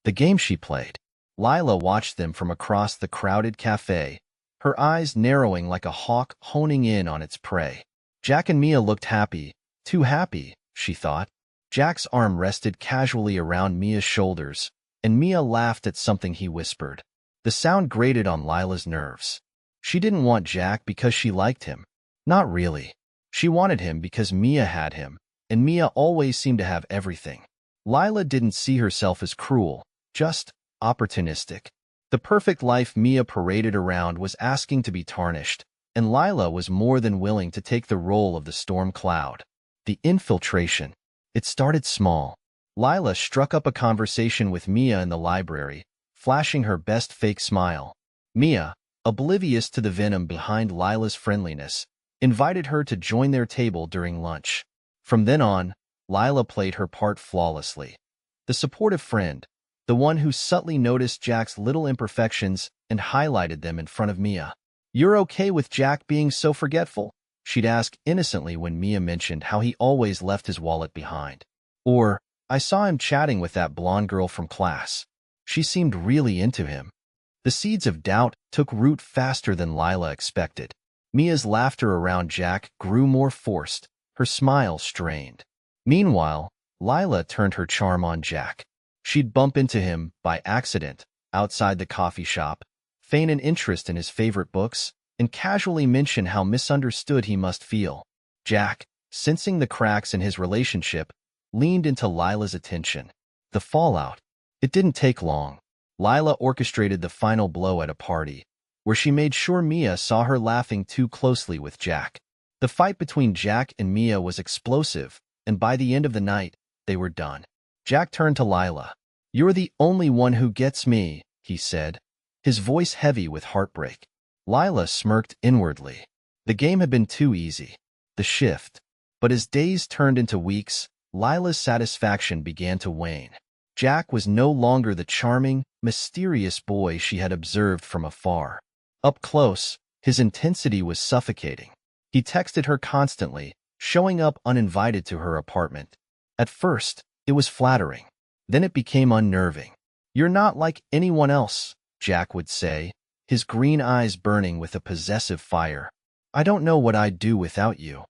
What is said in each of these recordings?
The game she played. Lila watched them from across the crowded cafe, her eyes narrowing like a hawk honing in on its prey. Jack and Mia looked happy, too happy, she thought. Jack's arm rested casually around Mia's shoulders, and Mia laughed at something he whispered. The sound grated on Lila's nerves. She didn't want Jack because she liked him. Not really. She wanted him because Mia had him, and Mia always seemed to have everything. Lila didn't see herself as cruel, just opportunistic. The perfect life Mia paraded around was asking to be tarnished, and Lila was more than willing to take the role of the storm cloud. The infiltration. It started small. Lila struck up a conversation with Mia in the library, flashing her best fake smile. Mia, oblivious to the venom behind Lila's friendliness, invited her to join their table during lunch. From then on, Lila played her part flawlessly. The supportive friend, the one who subtly noticed Jack's little imperfections and highlighted them in front of Mia. "You're okay with Jack being so forgetful?" she'd ask innocently when Mia mentioned how he always left his wallet behind. Or, "I saw him chatting with that blonde girl from class. She seemed really into him." The seeds of doubt took root faster than Lila expected. Mia's laughter around Jack grew more forced, her smile strained. Meanwhile, Lila turned her charm on Jack. She'd bump into him, by accident, outside the coffee shop, feign an interest in his favorite books, and casually mention how misunderstood he must feel. Jack, sensing the cracks in his relationship, leaned into Lila's attention. The fallout. It didn't take long. Lila orchestrated the final blow at a party, where she made sure Mia saw her laughing too closely with Jack. The fight between Jack and Mia was explosive, and by the end of the night, they were done. Jack turned to Lila. "You're the only one who gets me," he said, his voice heavy with heartbreak. Lila smirked inwardly. The game had been too easy. The shift. But as days turned into weeks, Lila's satisfaction began to wane. Jack was no longer the charming, mysterious boy she had observed from afar. Up close, his intensity was suffocating. He texted her constantly, showing up uninvited to her apartment. At first, it was flattering. Then it became unnerving. "You're not like anyone else," Jack would say, his green eyes burning with a possessive fire. "I don't know what I'd do without you."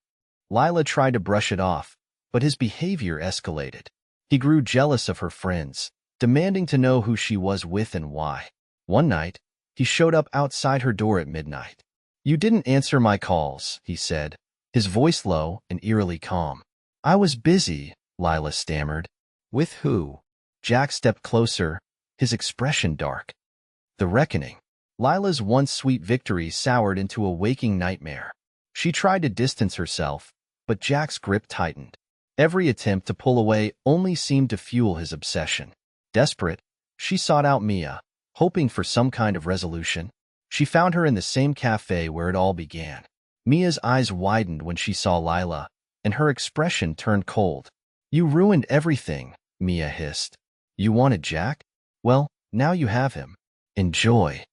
Lila tried to brush it off, but his behavior escalated. He grew jealous of her friends, demanding to know who she was with and why. One night, he showed up outside her door at midnight. "You didn't answer my calls," he said, his voice low and eerily calm. "I was busy," Lila stammered. "With who?" Jack stepped closer, his expression dark. The reckoning. Lila's once sweet victory soured into a waking nightmare. She tried to distance herself, but Jack's grip tightened. Every attempt to pull away only seemed to fuel his obsession. Desperate, she sought out Mia, hoping for some kind of resolution. She found her in the same cafe where it all began. Mia's eyes widened when she saw Lila, and her expression turned cold. "You ruined everything," Mia hissed. "You wanted Jack? Well, now you have him. Enjoy."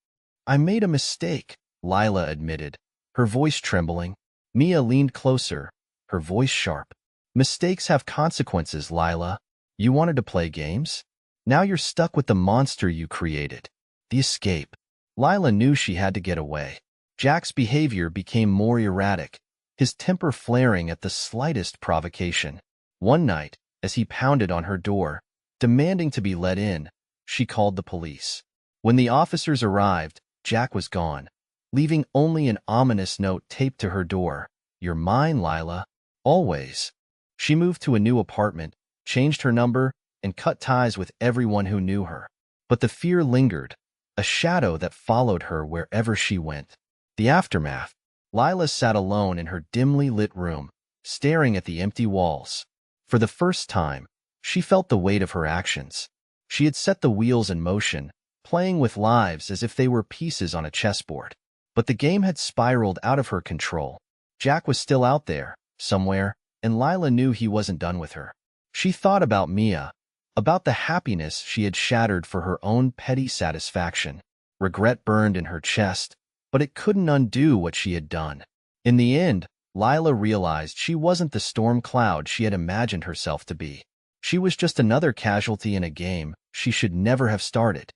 "I made a mistake," Lila admitted, her voice trembling. Mia leaned closer, her voice sharp. "Mistakes have consequences, Lila. You wanted to play games? Now you're stuck with the monster you created." The escape. Lila knew she had to get away. Jack's behavior became more erratic, his temper flaring at the slightest provocation. One night, as he pounded on her door, demanding to be let in, she called the police. When the officers arrived, Jack was gone, leaving only an ominous note taped to her door. "You're mine, Lila. Always." She moved to a new apartment, changed her number, and cut ties with everyone who knew her. But the fear lingered, a shadow that followed her wherever she went. The aftermath. Lila sat alone in her dimly lit room, staring at the empty walls. For the first time, she felt the weight of her actions. She had set the wheels in motion, playing with lives as if they were pieces on a chessboard. But the game had spiraled out of her control. Jack was still out there, somewhere, and Lila knew he wasn't done with her. She thought about Mia, about the happiness she had shattered for her own petty satisfaction. Regret burned in her chest, but it couldn't undo what she had done. In the end, Lila realized she wasn't the storm cloud she had imagined herself to be. She was just another casualty in a game she should never have started.